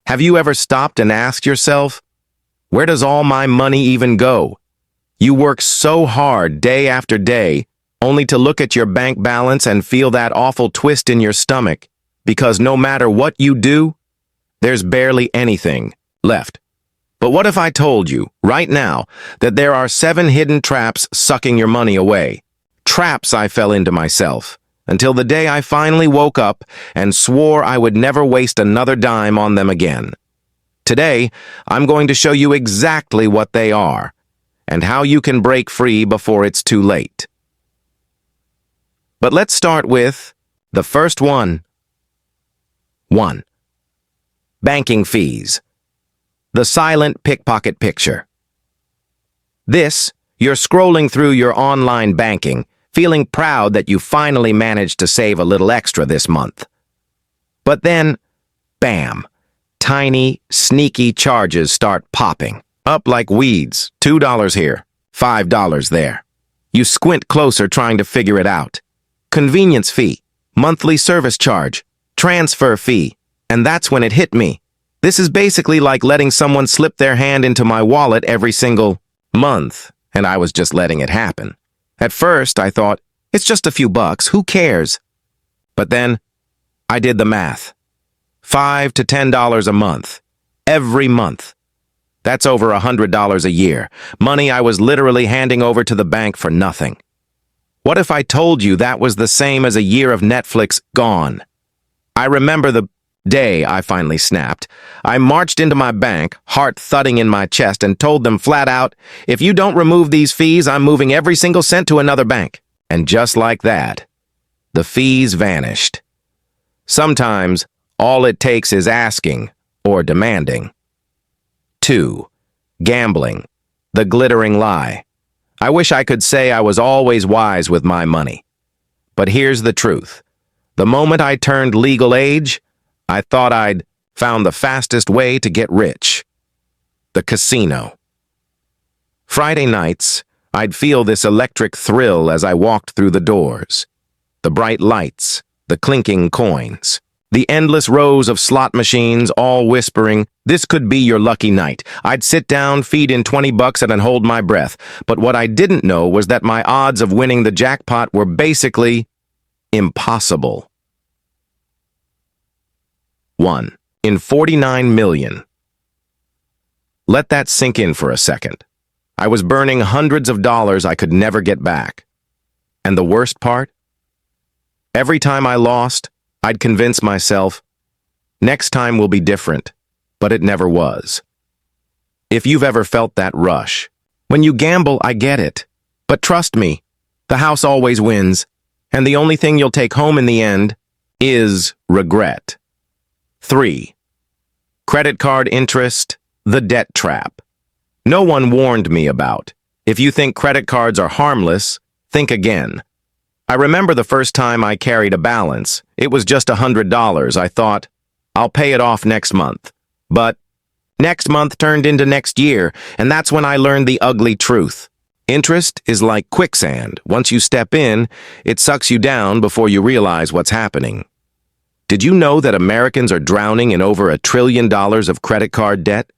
Have you ever stopped and asked yourself, where does all my money even go? You work so hard day after day, only to look at your bank balance and feel that awful twist in your stomach, because no matter what you do, there's barely anything left. But what if I told you, right now, that there are 7 hidden traps sucking your money away? Traps I fell into myself, until the day I finally woke up and swore I would never waste another dime on them again. Today, I'm going to show you exactly what they are, and how you can break free before it's too late. But let's start with the first one. 1. Banking fees. The silent pickpocket picture. You're scrolling through your online banking, feeling proud that you finally managed to save a little extra this month. But then, bam, tiny, sneaky charges start popping, up like weeds, $2 here, $5 there. You squint closer trying to figure it out. Convenience fee, monthly service charge, transfer fee, and that's when it hit me. This is basically like letting someone slip their hand into my wallet every single month, and I was just letting it happen. At first, I thought, it's just a few bucks, who cares? But then, I did the math. $5 to $10 a month, every month. That's over $100 a year, money I was literally handing over to the bank for nothing. What if I told you that was the same as a year of Netflix gone? I remember the day I finally snapped. I marched into my bank, heart thudding in my chest, and told them flat out, if you don't remove these fees, I'm moving every single cent to another bank. And just like that, the fees vanished. Sometimes, all it takes is asking or demanding. 2. Gambling. The glittering lie. I wish I could say I was always wise with my money. But here's the truth. The moment I turned legal age, I thought I'd found the fastest way to get rich. The casino. Friday nights, I'd feel this electric thrill as I walked through the doors. The bright lights, the clinking coins, the endless rows of slot machines all whispering, this could be your lucky night. I'd sit down, feed in 20 bucks and hold my breath. But what I didn't know was that my odds of winning the jackpot were basically impossible. 1 in 49 million. Let that sink in for a second. I was burning hundreds of dollars I could never get back. And the worst part? Every time I lost, I'd convince myself, next time will be different, but it never was. If you've ever felt that rush, when you gamble, I get it. But trust me, the house always wins, and the only thing you'll take home in the end is regret. 3. Credit card interest, the debt trap. No one warned me about. If you think credit cards are harmless, think again. I remember the first time I carried a balance. It was just $100. I thought, I'll pay it off next month. But next month turned into next year, and that's when I learned the ugly truth. Interest is like quicksand. Once you step in, it sucks you down before you realize what's happening. Did you know that Americans are drowning in over $1 trillion of credit card debt?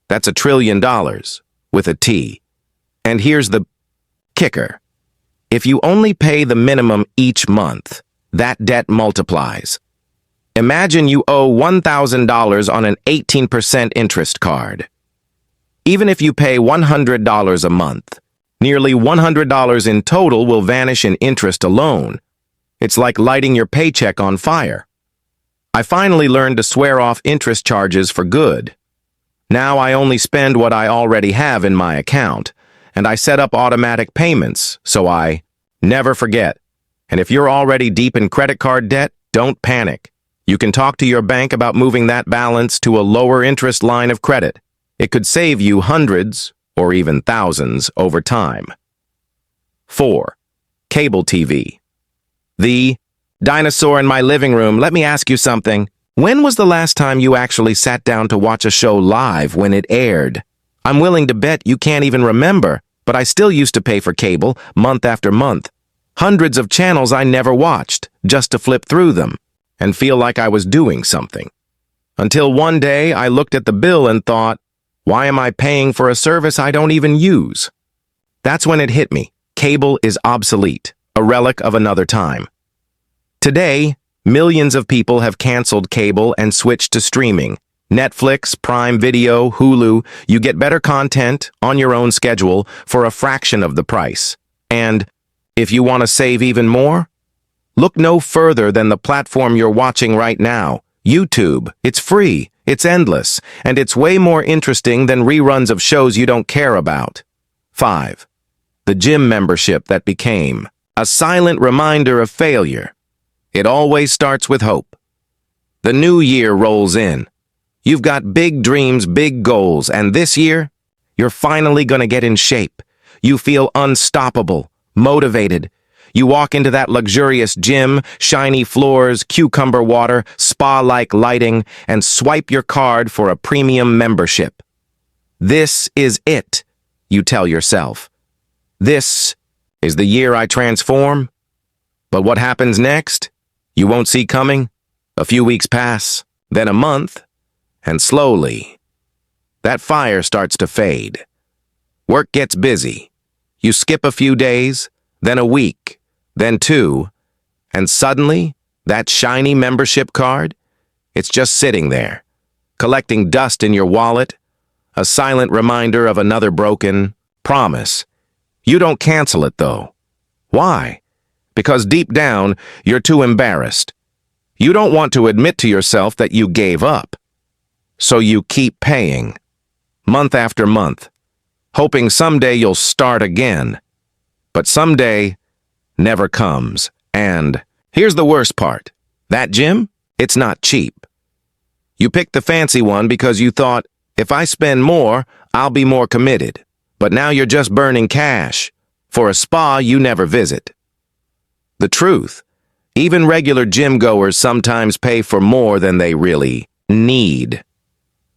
That's $1 trillion, with a T. And here's the kicker. If you only pay the minimum each month, that debt multiplies. Imagine you owe $1,000 on an 18% interest card. Even if you pay $100 a month, nearly $100 in total will vanish in interest alone. It's like lighting your paycheck on fire. I finally learned to swear off interest charges for good. Now I only spend what I already have in my account, and I set up automatic payments, so I never forget. And if you're already deep in credit card debt, don't panic. You can talk to your bank about moving that balance to a lower interest line of credit. It could save you hundreds or even thousands over time. 4. Cable TV. The dinosaur in my living room. Let me ask you something. When was the last time you actually sat down to watch a show live when it aired? I'm willing to bet you can't even remember, but I still used to pay for cable month after month. Hundreds of channels I never watched, just to flip through them and feel like I was doing something. Until one day I looked at the bill and thought, why am I paying for a service I don't even use? That's when it hit me. Cable is obsolete, a relic of another time. Today, millions of people have canceled cable and switched to streaming. Netflix, Prime Video, Hulu, you get better content on your own schedule for a fraction of the price. And if you want to save even more, look no further than the platform you're watching right now, YouTube. It's free, it's endless, and it's way more interesting than reruns of shows you don't care about. 5. The gym membership that became a silent reminder of failure. It always starts with hope. The new year rolls in. You've got big dreams, big goals, and this year, you're finally going to get in shape. You feel unstoppable, motivated. You walk into that luxurious gym, shiny floors, cucumber water, spa-like lighting, and swipe your card for a premium membership. This is it, you tell yourself. This is the year I transform. But what happens next? You won't see coming. A few weeks pass, then a month, and slowly, that fire starts to fade. Work gets busy. You skip a few days, then a week, then 2, and suddenly, that shiny membership card, it's just sitting there, collecting dust in your wallet, a silent reminder of another broken promise. You don't cancel it, though. Why? Because deep down, you're too embarrassed. You don't want to admit to yourself that you gave up. So you keep paying, month after month, hoping someday you'll start again. But someday never comes. And here's the worst part. That gym, it's not cheap. You picked the fancy one because you thought, if I spend more, I'll be more committed. But now you're just burning cash for a spa you never visit. The truth, even regular gym goers sometimes pay for more than they really need.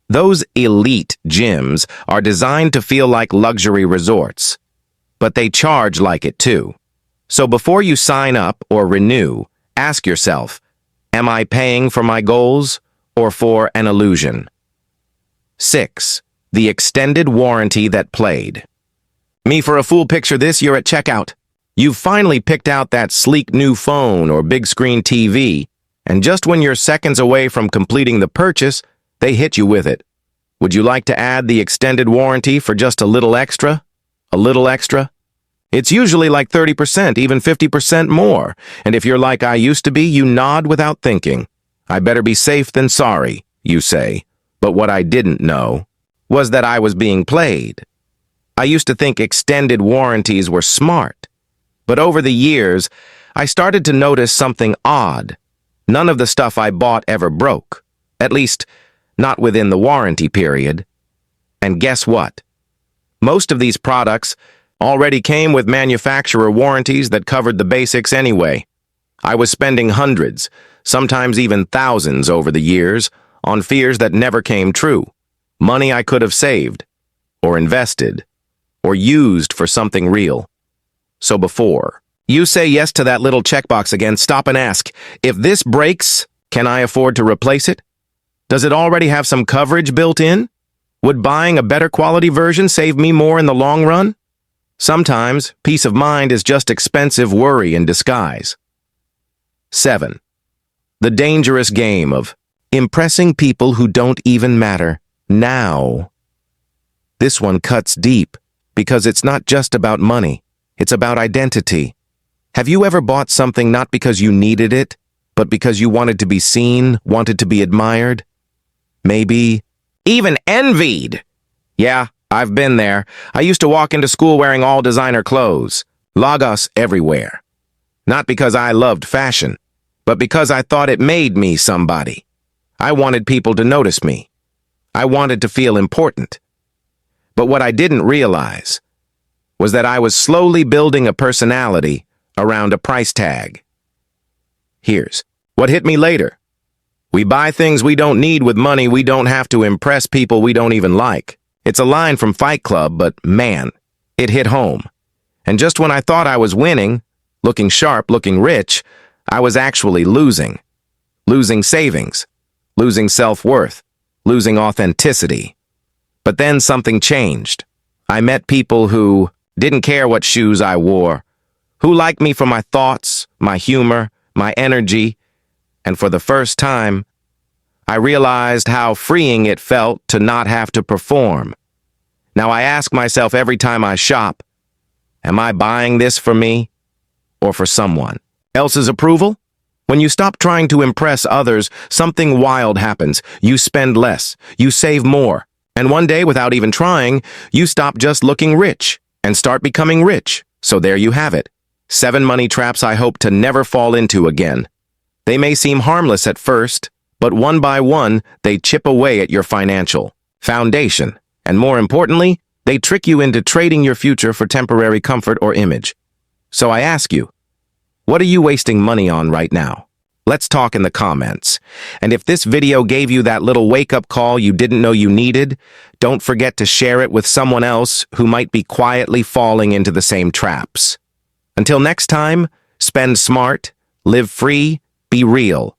Those elite gyms are designed to feel like luxury resorts, but they charge like it too. So before you sign up or renew, ask yourself, am I paying for my goals or for an illusion? 6. The extended warranty that played. Me for a full picture this year at checkout. You've finally picked out that sleek new phone or big screen TV, and just when you're seconds away from completing the purchase, they hit you with it. Would you like to add the extended warranty for just a little extra? A little extra? It's usually like 30%, even 50% more, and if you're like I used to be, you nod without thinking. I better be safe than sorry, you say. But what I didn't know was that I was being played. I used to think extended warranties were smart, but over the years, I started to notice something odd. None of the stuff I bought ever broke, at least not within the warranty period. And guess what? Most of these products already came with manufacturer warranties that covered the basics anyway. I was spending hundreds, sometimes even thousands over the years, on fears that never came true. Money I could have saved, or invested, or used for something real. So before you say yes to that little checkbox again, stop and ask, if this breaks, can I afford to replace it? Does it already have some coverage built in? Would buying a better quality version save me more in the long run? Sometimes, peace of mind is just expensive worry in disguise. 7. The dangerous game of impressing people who don't even matter now. This one cuts deep because it's not just about money. It's about identity. Have you ever bought something not because you needed it, but because you wanted to be seen, wanted to be admired? Maybe even envied. Yeah, I've been there. I used to walk into school wearing all designer clothes, Lagos everywhere. Not because I loved fashion, but because I thought it made me somebody. I wanted people to notice me. I wanted to feel important. But what I didn't realize was that I was slowly building a personality around a price tag. Here's what hit me later. We buy things we don't need with money we don't have to impress people we don't even like. It's a line from Fight Club, but man, it hit home. And just when I thought I was winning, looking sharp, looking rich, I was actually losing. Losing savings, losing self-worth, losing authenticity. But then something changed. I met people who didn't care what shoes I wore, who liked me for my thoughts, my humor, my energy, and for the first time, I realized how freeing it felt to not have to perform. Now I ask myself every time I shop, am I buying this for me or for someone else's approval? When you stop trying to impress others, something wild happens. You spend less, you save more, and one day, without even trying, you stop just looking rich and start becoming rich. So there you have it. 7 money traps I hope to never fall into again. They may seem harmless at first, but one by one, they chip away at your financial foundation. And more importantly, they trick you into trading your future for temporary comfort or image. So I ask you, what are you wasting money on right now? Let's talk in the comments. And if this video gave you that little wake-up call you didn't know you needed, don't forget to share it with someone else who might be quietly falling into the same traps. Until next time, spend smart, live free, be real.